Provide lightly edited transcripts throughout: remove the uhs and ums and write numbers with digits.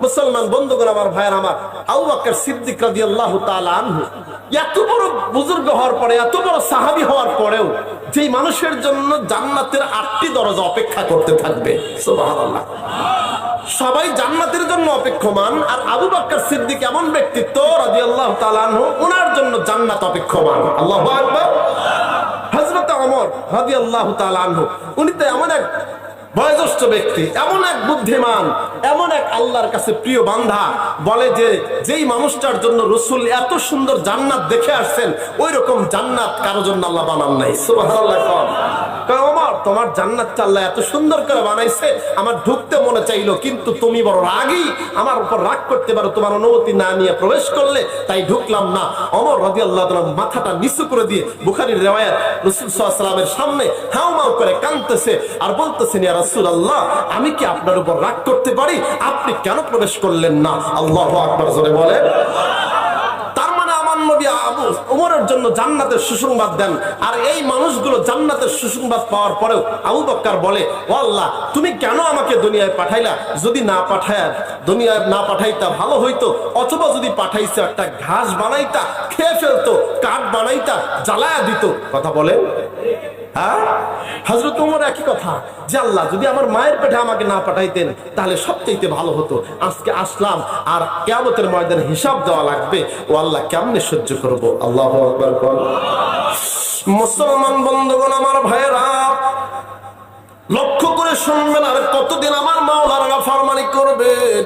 মুসলমান বন্ধুগণ আমার, ভাইয়ের আমার, আবু বকর সিদ্দিক রাদিয়াল্লাহু তাআলা আনহু এত বড় বুজুর্গ হওয়ার পরে, এত বড় সাহাবী হওয়ার পরেও যেই মানুষের জন্য জান্নাতের 8টি দরজা অপেক্ষা করতে থাকবে, সুবহানাল্লাহ। সবাই জান্নাতের জন্য অপেক্ষমান, আর আবু বকর সিদ্দিক এমন ব্যক্তিত্ব রাদিয়াল্লাহু তাআলা আনহু, ওনার জন্য জান্নাত অপেক্ষমান। আল্লাহু আকবার। হযরত ওমর রাদিয়াল্লাহু তাআলা আনহু, উনি তো এমন এক বয়োজ্যেষ্ঠ ব্যক্তি, এমন এক বুদ্ধিমান, এমন এক আল্লাহর কাছে প্রিয় বান্দা, বলে যে যেই মানুষটার জন্য রাসূল এত সুন্দর জান্নাত দেখে আসছেন, ওই রকম জান্নাত কারো জন্য আল্লাহ বানান নাই। সুবহানাল্লাহ। ওমর, তোমার জান্নাতটা আল্লাহ এত সুন্দর করে বানাইছে, আমার ঢুকতে মনে চাইলো, কিন্তু তুমি বড় রাগী, আমার উপর রাগ করতে পারো, তোমার অনুমতি না নিয়ে প্রবেশ করলে, তাই ঢুকলাম না। ওমর রাদিয়াল্লাহু তাআলা মাথাটা নিচু করে দিয়ে, বুখারীর রিওয়ায়াত, রাসূল সাল্লাল্লাহু আলাইহি ওয়াসাল্লামের সামনে হাউমাউ করে কাঁদতেছে আর বলতেছেন, ইয়া রাসূলুল্লাহ, আমি কি আপনার উপর রাগ করতে পারি? আপনি কেন প্রবেশ করলেন না? আল্লাহু আকবার জোরে বলেন। তার মানে আমার নবী ওমরের জন্য জান্নাতের সুসংবাদ দেন, আর এই মানুষগুলো জান্নাতের সুসংবাদ পাওয়ার পরেও আবু বকর বলে, ও আল্লাহ, তুমি কেন আমাকে দুনিয়ায় পাঠাইলা? যদি না পাঠায়, দুনিয়ায় না পাঠাইতা ভালো হইতো, অথবা যদি পাঠাইছে একটা ঘাস বানাইতা, খেয়ে ফেলতো, কাঠ বানাইতা, জ্বালায়া দিত। কথা বলে হ্যাঁ, হযরত ওমর একই কথা, যে আল্লাহ, যদি আমার মায়ের পেটে আমাকে না পাঠাইতেন তাহলে সবচেয়ে ভালো হতো। আজকে আসলাম আর কিয়ামতের ময়দানে হিসাব দেওয়া লাগবে, ও আল্লাহ, কেমনে সহ্য করব? আল্লাহু আকবার। মুসলমান বন্ধুগণ আমার, ভাইয়েরা, লক্ষ্য করে শুনবেন, আর কতদিন আমার মাওলার নাফরমানি করবেন?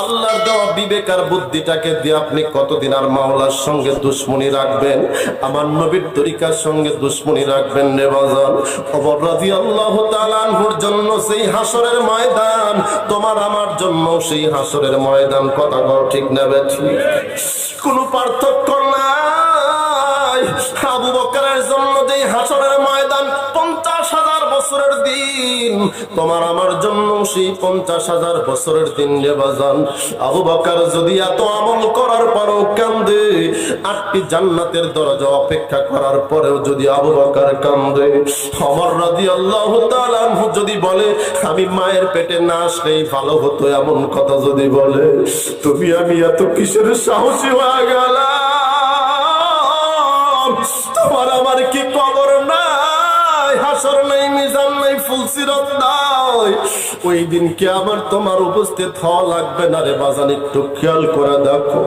আল্লাহর দেওয়া বিবেক আর বুদ্ধিটাকে দিয়ে আপনি কতদিন আর মাওলার সঙ্গে দুশ্মনী রাখবেন, আমার নবীর তরিকার সঙ্গে দুশ্মনী রাখবেন রে বাজান? ওমর রাদিয়াল্লাহু তাআলা আনহুর জন্য সেই হাসরের ময়দান, তোমার আমার জন্য সেই হাসরের ময়দান। কথা বল ঠিক না বেঠিক? কোনো পার্থক্য নাই। আবু বকরের জন্য যেই হাসরের ময়দান 50,000 বছরের দিন, তোমার আমার জন্য সেই 50,000 বছরের দিন রে বাজান। আবু বকর যদি এত আমল করার পরেও কান্দে, 8টি জান্নাতের দরজা অপেক্ষা করার পরেও যদি আবু বকর কান্দে, ওমর রাদিয়াল্লাহু তাআলা আনহু যদি বলে, আমি মায়ের পেটে না আসলেই ভালো হতো, এমন কথা যদি বলে, তুমি আমি এত কিসের সাহসী হয়ে গেলাম? তোমার আমার কি কবর নাই, হাসর নাই, মিজান নাই, ফুলসিরাত নাই? ওই দিন কি আমার তোমার উপস্থিত হওয়া লাগবে না রে বাজান? একটু খেয়াল করে দেখো।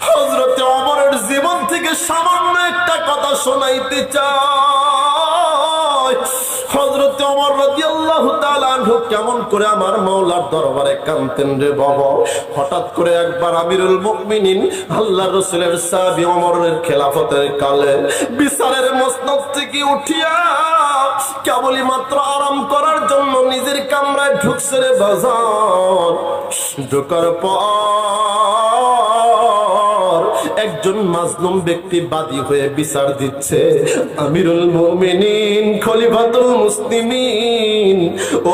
হযরত ওমরের জীবন থেকে সামান্য একটা কথা শোনাইতে চাই। হযরত ওমর রাদিয়াল্লাহু তাআলা আনহু কেমন করে আমার মাওলার দরবারে কাঁদতেন রে বাবা। হঠাৎ করে একবার আমিরুল মুমিনিন আল্লাহর রাসূলের সাহাবী ওমরের খেলাফতের কালে বিচারের মসনদ থেকে উঠিয়া কেবলই মাত্র আরাম করার জন্য নিজের কামরায় ঢুকছে রে বাজার। ঢোকার পর একজন মাজলুম ব্যক্তি বাদী হয়ে বিচার দিচ্ছে। আমিরুল মুমিনিন খলিফাতুল মুসলিমিন,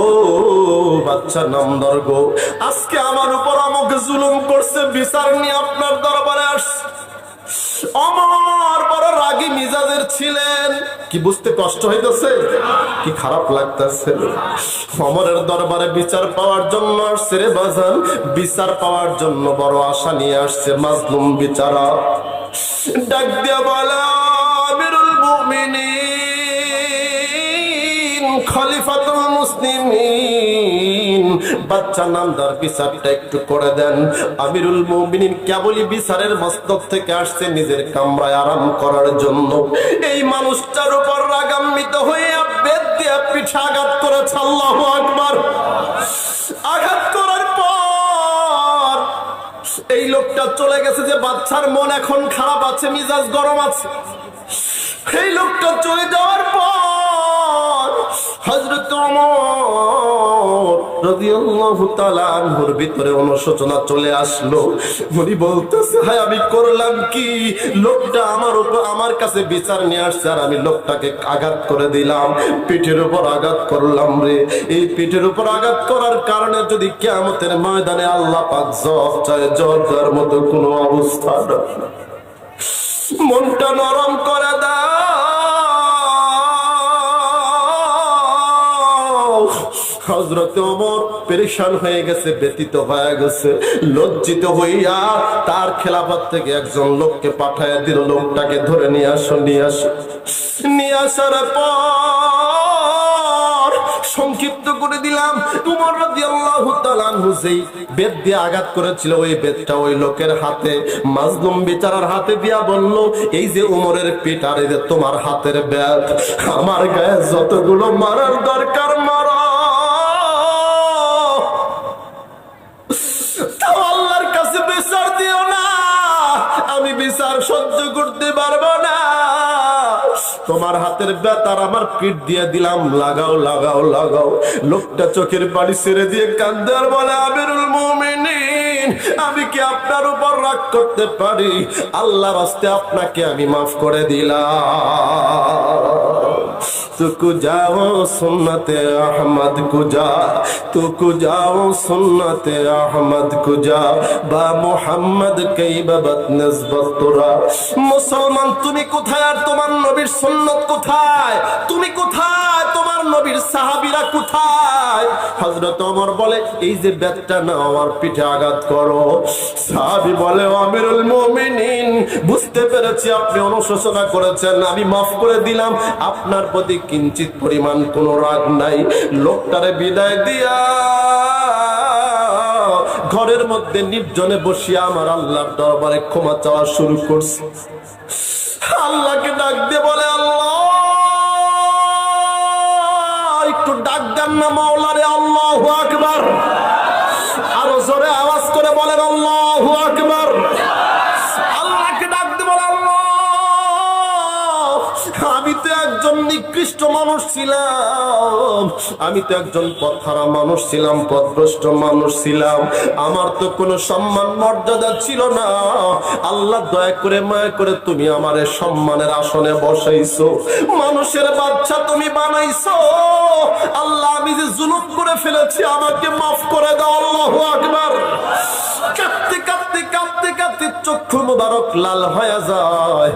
ও বাচ্চা নামদার গো, আজকে আমার উপর আমাকে জুলুম করছে, বিচার নিয়ে আপনার দরবারে আসছে। ওমর বড় রাগী মিজাজের ছিলেন। কি বুঝতে কষ্ট হইতেছে? কি খারাপ লাগতেছে? ওমরের দরবারে বিচার পাওয়ার জন্য আসছে রে বাজান, বিচার পাওয়ার জন্য বড় আশা নিয়ে আসছে মাজলুম বিচারা। ডাক দিয়া বলা, আমিরুল মুমিনিন খলিফাতুল মুসলিমিন, বাচ্চা নামদার বিচারটা একটু করে দেন। আমিরুল মুমিনিন কেবলই বিচারের মস্তক থেকে আসছে নিজের কামরায় আরাম করার জন্য। এই মানুষটার উপর রাগান্বিত হয়ে বেদ দিয়ে পিঠে আঘাত করেছে। আল্লাহু আকবার। আঘাত করার পর এই লোকটা চলে গেছে, যে বাচ্চার মন এখন খারাপ আছে, মিজাজ গরম আছে। এই লোকটা চলে যাওয়ার পর হযরত ওমর রাদিয়াল্লাহু তাআলা আনহুর ভিতরে অনুশোচনা চলে আসলো। উনি বলতেছে, হায় আমি করলাম কি? লোকটা আমার কাছে বিচার নিয়ে আসছে, আর আমি লোকটাকে আঘাত করে দিলাম, পিঠের উপর আঘাত করলাম রে। এই পিঠের উপর আঘাত করার কারণে যদি কিয়ামতের ময়দানে আল্লাহ পাক জবাব চায়, জবাব দেওয়ার মতো কোনো অবস্থা না। মনটা নরম করে দাও। হযরত ওমর পেরেশান হয়ে গেছে, ব্যথিত হয়ে গেছে, লজ্জিত হইয়া তার খেলাফত থেকে একজন লোককে পাঠায় দিল, লোকটাকে ধরে নিয়ে আসো, নিয়ে আসো। নিয়ে আসার পর সংক্ষিপ্ত করে দিলাম, উমর রাদিয়াল্লাহু তাআলা আনহু যেই বেত দিয়ে আঘাত করেছিল, ওই বেতটা ওই লোকের হাতে, মাজলুম বেচারার হাতে দিয়া বলল, এই যে উমরের পিঠ, আর এই যে তোমার হাতের বেত, আমার গায়ে যতগুলো মারার দরকার মারো, তাও আল্লাহর কাছে বিচার দিও না, আমি বিচার সহ্য করতে পারবো না। তোমার হাতের বেতার আমার পিঠ দিয়ে দিলাম, লাগাও লাগাও লাগাও। লোকটা চোখের পানি ছেড়ে দিয়ে কাঁদে আর বলে, আমিরুল মুমিনিন, আমি কি আপনার উপর রাগ করতে পারি? আল্লাহর রাস্তে আপনাকে আমি মাফ করে দিলাম। तुकु जाओ सुन्नते अहमद कुजा, तुकु जाओ सुन्नते अहमद कुजा, बा मुहम्मद कई बाबत नस्बत तुरा। मुसलमान তুমি কোথায় আর তোমার নবীর সুন্নাত কোথায়? তুমি কোথায়? তোমার নবীর সাহাবীরা কোথায়? হযরত ওমর বলে, এই যে বেতটা নাও, আমার পিঠে আঘাত করো। সাহাবী বলে, আমিরুল মুমিনিন, বুঝতে পেরেছি আপনি অনুশোচনা করেছেন, আমি মাফ করে দিলাম, আপনার প্রতি কিঞ্চিত পরিমাণ কোনো রাগ নাই। লোকটারে বিদায় দিয়া ঘরের মধ্যে নির্জনে বসিয়া আমার আল্লাহর দরবারে ক্ষমা চাওয়া শুরু করছে। আল্লাহকে ডাক দিয়ে বলে, আল্লাহ, একটু ডাক দেন না মাওলারে। আল্লাহু আকবার। আরো জোরে আওয়াজ করে বলেন, আল্লাহু আকবার। আল্লাহকে ডাক দিয়ে বলে, আল্লাহ, আমি তো একজন নিকৃষ্ট মানুষ ছিলাম, আমি তো একজন পথহারা মানুষ ছিলাম, পথভ্রষ্ট মানুষ ছিলাম, আমার তো কোনো সম্মান মর্যাদা ছিল না। আল্লাহ দয়া করে মায়া করে তুমি আমারে সম্মানের আসনে বসাইছো, মানুষের বাচ্চা তুমি বানাইছো। আল্লাহ, আমি যে জুলুম করে ফেলেছি, আমাকে মাফ করে দাও। আল্লাহু আকবার। কাঁদতে কাঁদতে কাঁদতে কাঁদতে চক্ষু মুবারক লাল হয়ে যায়।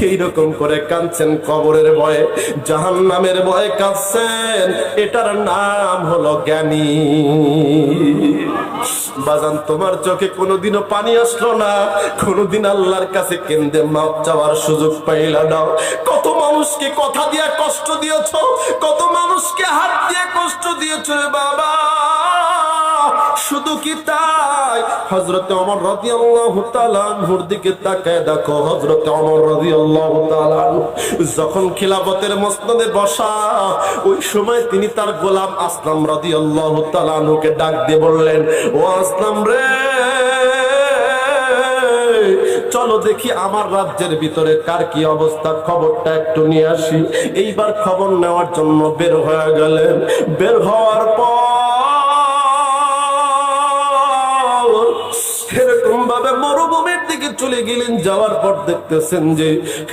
এইরকম করে কাঁদছেন কবরের ভয়ে, জাহান্নামের ভয়ে কাঁদছেন। এটার নাম হলো জ্ঞানী। বাজান, তোমার চোখে কোনোদিনও পানি আসলো না? কোনোদিন আল্লাহর কাছে কেঁদে মাপ চাওয়ার সুযোগ পাইলা না? কত মানুষকে কথা দিয়ে কষ্ট দিয়েছো, কত মানুষকে হাত দিয়ে কষ্ট দিয়েছো রে বাবা। শুধু কি তাই? হযরত ওমর রাদিয়াল্লাহু তাআলা আনহুর দিকে তাকায় দেখো, হযরত ওমর রাদিয়াল্লাহু তাআলা আনহু যখন খিলাফতের মসনদে বসা, ওই সময় তিনি তার গোলাম আসলাম রাদিয়াল্লাহু তাআলা আনহুকে ডাক দিয়ে বললেন, ও আসলাম রে, চলো দেখি আমার রাজ্যের ভিতরে কার কি অবস্থা, খবরটা একটু নিয়ে আসি। এইবার খবর নেওয়ার জন্য বের হয়ে গেলেন। বের হওয়ার পর এরকম ভাবে মরুভূমির দিকে চলে গেলেন। যাওয়ার পর দেখতেছেন যে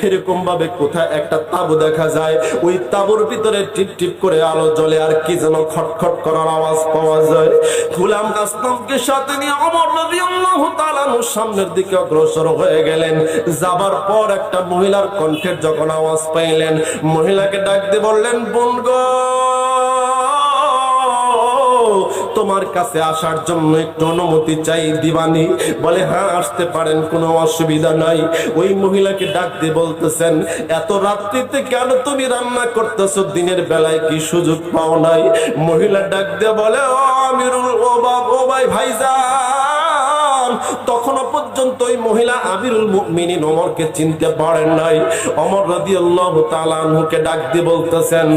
এরকম ভাবে কোথায় একটা তাঁবু দেখা যায়, ওই তাঁবুর ভিতরে টিপ টিপ করে আলো জ্বলে, আর কি যেন খটখট করার আওয়াজ পাওয়া যায়। গোলাম আসলামকে সাথে নিয়ে ওমর রাদিয়াল্লাহু তাআলা সামনের দিকে অগ্রসর হয়ে গেলেন। যাবার পর একটা মহিলার কণ্ঠের যখন আওয়াজ পাইলেন, মহিলাকে ডাক দিয়ে বললেন, বোন গো, তোমার কাছে আসার জন্য একটু অনুমতি চাই, দিবানি? বলে, হ্যাঁ আসতে পারেন, কোনো অসুবিধা নাই। ওই মহিলাকে ডাক দিয়ে বলতেছেন, এত রাত্রিতে কেন তুমি রান্না করতেছো? দিনের বেলায় কি সুযোগ পাও নাই? মহিলা ডাক দিয়ে বলে, ও আমিরুল, ও ভাই, ভাইজান। তখনও পর্যন্ত ওই মহিলা আমিরুল মুমিনিন ওমরকে চিনতে পারেন নাই। ওমর রাদিয়াল্লাহু তাআলা আনহুকে ডাক দিয়ে বলতেছেন,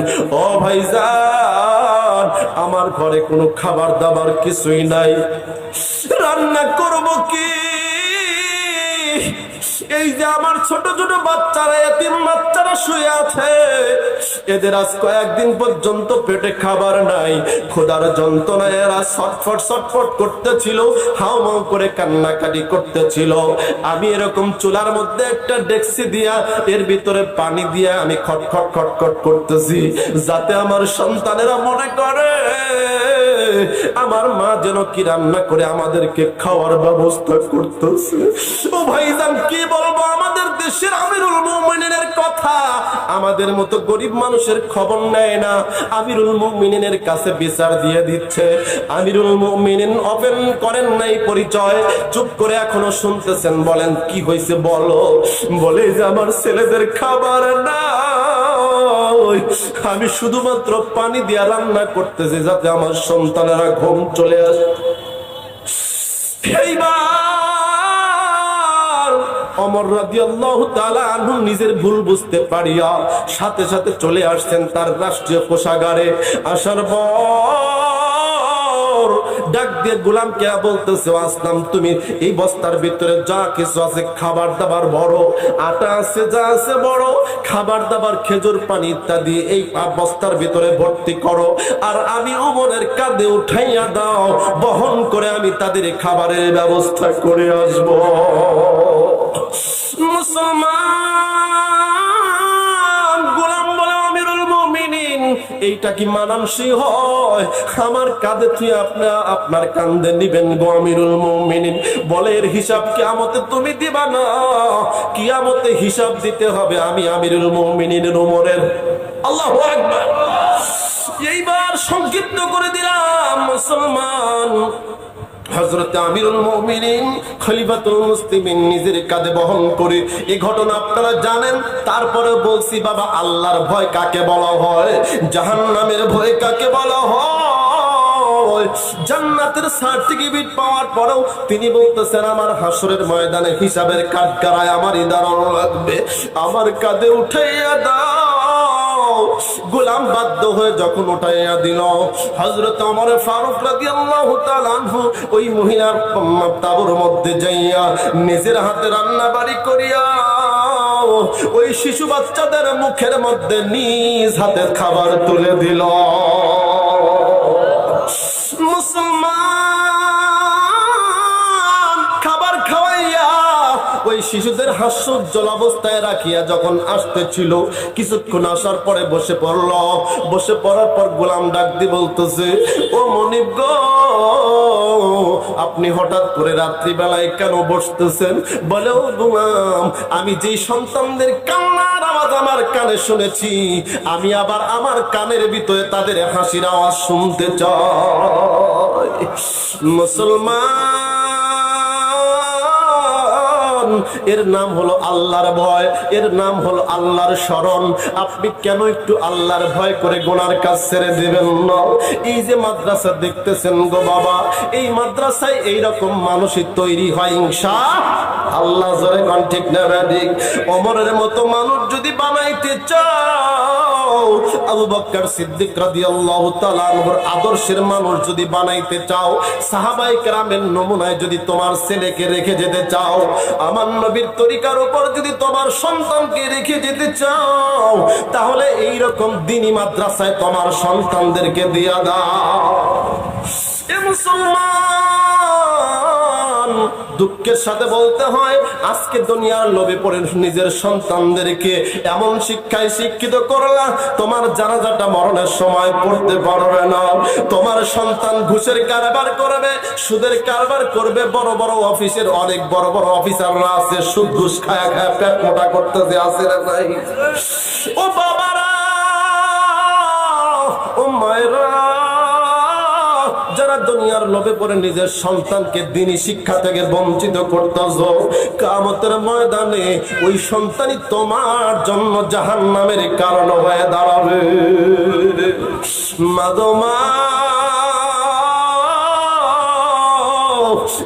ও ভাইজান, আমার ঘরে কোনো খাবার দাবার কিছুই নাই, রান্না করব কি? এই যে আমার ছোট ছোট বাচ্চারা, এতিম বাচ্চারা শুয়ে আছে, এদের আজ কয়েকদিন পর্যন্ত পেটে খাবার নাই। খোদার যন্ত্রণায় এরা ছটফট ছটফট করতেছিল, হাউ মাউ করে কান্নাকাটি করতেছিল। আমি এরকম চুলার মধ্যে একটা ডেকসি দিয়া, এর ভিতরে পানি দিয়া আমি খটখট খটখট করতেছি, যাতে আমার সন্তানেরা মনে করে আমার মা যেন কি রান্না করে আমাদেরকে খাওয়ার ব্যবস্থা করতেছে। ও ভাইজান, কি বলবো আমাদের দেশের আমিরুল মুমিনিনের কথা। আমাদের মতো গরিব মানুষের খবর নেয় না, আমিরুল মুমিনিনের কাছে বিচার দিয়ে দিচ্ছে। আমিরুল মুমিনিন ওপেন করেন নাই পরিচয়, চুপ করে এখনো শুনতেছেন। বলেন কি হয়েছে বলো। বলে যে আমার ছেলেদের খাবার না, আমি শুধুমাত্র পানি দিয়ে রান্না করতেছি যাতে আমার সন্তানেরা ঘুম চলে আসে। এইবার ওমর রাদিয়াল্লাহু তাআলা আনহু নিজের ভুল বুঝতে পারিয়া সাথে সাথে চলে আসছেন তার রাষ্ট্রীয় কোষাগারে। আসার পর ডাক দিয়ে গোলামকে বলতেছে, আসলাম তুমি এই বস্তার ভিতরে যা কিছু আছে খাবার দাবার বড়, আটা আছে যা আছে বড়, খাবার দাবার খেজুর পানি ইত্যাদি এই বস্তার ভিতরে ভর্তি করো, আর আমি ওমরের কাঁধে উঠাইয়া দাও, বহন করে আমি তাদের খাবারের ব্যবস্থা করে আসব। মুসলমান গোলাম বলে, আমিরুল মুমিনিন এইটা কি মানানসই হয়? আমার কাঁধে তুই আপনার কাঁধে নিবেন গো আমিরুল মুমিনিন? বলে এর হিসাব কিয়ামতে তুমি দিবা না, কিয়ামতে হিসাব দিতে হবে আমি আমিরুল মুমিনিনের ওমরের। আল্লাহু আকবার। এইবার সংক্ষিপ্ত করে দিলাম মুসলমান, হযরত আমিরুল মুমিনিন খলিফাতুল মুসলিমিন নিজের কাঁধে বহন করে এই ঘটনা আপনারা জানেন। তারপরে বলছি বাবা, আল্লাহর ভয় কাকে বলা হয়, জাহান্নামের ভয় কাকে বলা হয়? জান্নাতের সার্টিফিকেট পাওয়ার পরেও তিনি বলতেছেন আমার হাসরের ময়দানে হিসাবের কাঠগড়ায় আমারই দাঁড়ানো লাগবে, আমার কাঁধে উঠাইয়া দাও। গোলাম বাধ্য হয়ে যখন উঠাইয়া দিল, হযরত ওমর ফারুক রাদিয়াল্লাহু তাআলা আনহু ওই মহিলার তাবুর মধ্যে যাইয়া নিজের হাতে রান্না বাড়ি করিয়া ওই শিশু বাচ্চাদের মুখের মধ্যে নিজ হাতে খাবার তুলে দিল। মুসলমান খাবার খাওয়াইয়া ওই শিশুদের হাস্যোজ্জ্বল অবস্থায় রাখিয়া যখন আসতেছিল, কিছুক্ষণ আসার পরে বসে পড়ল। বসে পড়ার পর গোলাম ডাক দিয়ে বলতেছে, ও মনিব গো, আপনি হঠাৎ করে রাত্রিবেলায় কেন বসতেছেন? বলে, ও গোলাম, আমি যেই সন্তানদের কান্নার আওয়াজ আমার কানে শুনেছি, আমি আবার আমার কানের ভিতরে তাদের হাসির আওয়াজ শুনতে চাই। মুসলমান, এর নাম হলো আল্লাহর ভয়, এর নাম হলো আল্লাহর শরণ। আপনি কেন একটু আল্লাহর ভয় করে গুনার কাজ ছেড়ে দিবেন না? এই যে মাদ্রাসা দেখতেছেন গো বাবা, এই মাদ্রাসায় এইরকম মানুষই তৈরি হয় ইনশাআল্লাহ। জোরে কোন ঠিক না ঠিক? ওমরের মতো মানুষ যদি বানাইতে চাও, আবু বকর সিদ্দিক রাদিয়াল্লাহু তাআলা আনহুর আদর্শের মানুষ যদি বানাইতে চাও, সাহাবায়ে কেরামের নমুনায় যদি তোমার ছেলেকে রেখে যেতে চাও, আমার নবীর তরিকার উপর যদি তোমার সন্তানকে রেখে যেতে চাও, তাহলে এইরকম দ্বীনি মাদ্রাসায় তোমার সন্তানদেরকে দিয়া দাও। এ মুসলমান, দুঃখের সাথে বলতে হয়, আজকে দুনিয়ার লোভে পড়ে নিজের সন্তানদেরকে এমন শিক্ষায় শিক্ষিত করলা, তোমার জানাজাটা মরণের সময় পড়তে পারবে না। তোমার সন্তান ঘুষের কারবার করবে, সুদের কারবার করবে। বড় বড় অফিসের অনেক বড় বড় অফিসাররা আছে, সুদ ঘুষ খায়া খায়া পেট মোটা করতেছে, আছে না নাই? ও বাবারা, ও মায়েরা, যারা দুনিয়ার লোভে পড়ে নিজের সন্তানকে দ্বীনি শিক্ষা থেকে বঞ্চিত করতেছো, কিয়ামতের ময়দানে ওই সন্তানই তোমার জন্য জাহান্নামের কারণ হয়ে দাঁড়াবে। মাদমা,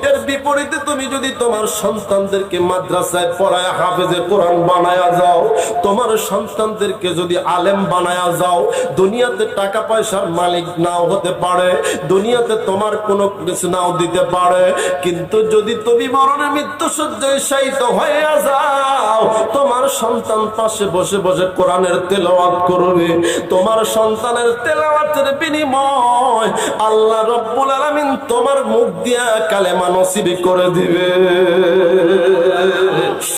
এর বিপরীতে তুমি যদি তোমার সন্তানদেরকে মাদ্রাসায় পড়ায় হাফেজে কোরআন বানায়া যাও, তোমার সন্তানদেরকে যদি আলেম বানায়া যাও, দুনিয়াতে টাকা পয়সার মালিক নাও হতে পারে, দুনিয়াতে তোমার কোনো কিছু নাও দিতে পারে, কিন্তু যদি তুমি মরণের মৃত্যু সজ্জায় শায়িত হয়ে যাও, তোমার সন্তান পাশে বসে বসে কোরআনের তেলাওয়াত করবে। তোমার সন্তানের তেলাওয়াতের বিনিময় আল্লাহ রাব্বুল আলামিন তোমার মুখ দিয়া কালেমা নসিব করে দিবে।